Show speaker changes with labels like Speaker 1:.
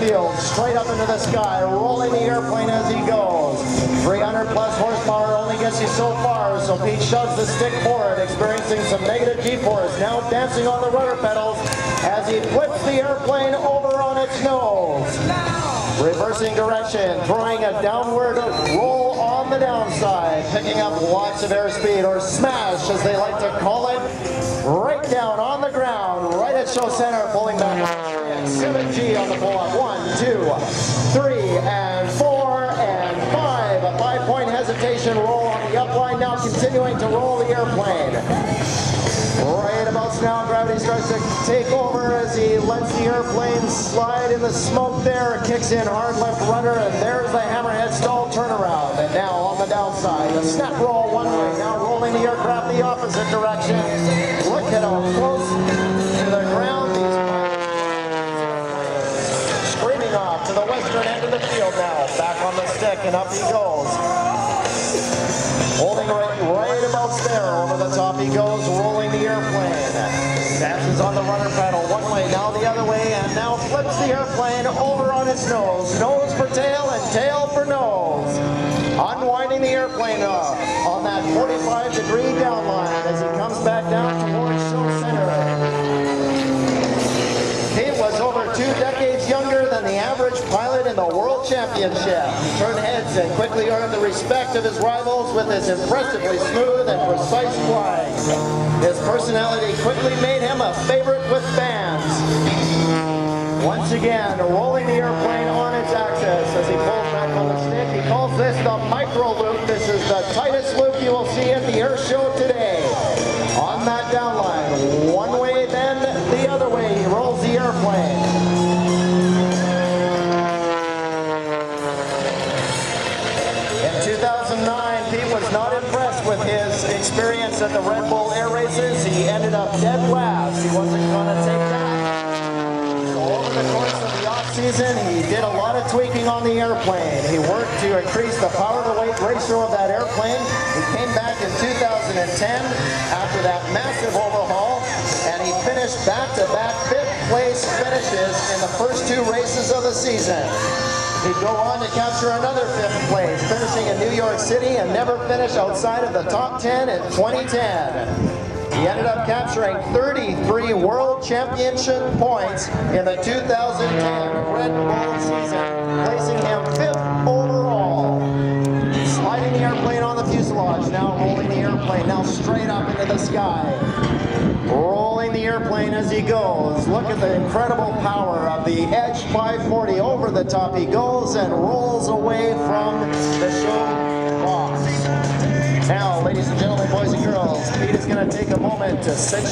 Speaker 1: field, straight up into the sky, rolling the airplane as he goes. 300 plus horsepower only gets you so far, so Pete shoves the stick forward, experiencing some negative G-force, now dancing on the rudder pedals as he flips the airplane over on its nose. Reversing direction, throwing a downward roll on the downside, picking up lots of airspeed, or smash as they like to call it, right down on the ground, right at show center, pulling back 7G on the pull-up. 1, 2, 3, and 4, and 5. A 5-point hesitation roll on the upline, now continuing to roll the airplane. Right about now, gravity starts to take over as he lets the airplane slide in the smoke there. Kicks in hard left rudder, and there's the hammerhead stall turnaround. And now on the downside, the snap roll one way, now rolling the aircraft the opposite direction. Look at how close to the ground these planes. Screaming off to the western end of the field now. Back on the stick, and up he goes. Holding right about there, over the top he goes, rolling the airplane. Dashes on the rudder pedal, one way, now the other way, and now flips the airplane over on its nose. Nose for tail and tail for nose. Unwinding the airplane on that 45-degree downline as he comes back down towards show center. He was over 2 decades younger than the average pilot in the World Championship. He turned heads and quickly earned the respect of his rivals with his impressively smooth and precise flying. His personality quickly made him a favorite with fans. Once again, rolling the airplane on its axis as he pulls back on the stick. He calls this the micro loop. This is the tightest loop you will see at the air show today. On that downline, one way, then the other way, he rolls the airplane. In 2009, Pete was not impressed with his experience at the Red Bull Air Races. He ended up dead last. He wasn't going to take that. So over the course of the off-season, he did a lot of tweaking on the airplane. He worked to increase the power-to-weight ratio of that airplane. He came back in 2010 after that massive overhaul, and he finished back-to-back 5th place finishes in the first 2 races of the season. He'd go on to capture another 5th place, finishing in New York City, and never finish outside of the top 10 in 2010. He ended up capturing 33 World Championship points in the 2010 Red Bull season, placing him 5th overall. Sliding the airplane on the fuselage, now rolling the airplane, now straight up into the sky. Rolling the airplane as he goes. Look at the incredible power of the Edge 540. Over the top he goes and rolls away from the show box. Now, ladies and gentlemen, boys and girls, Pete is going to take a moment to cinch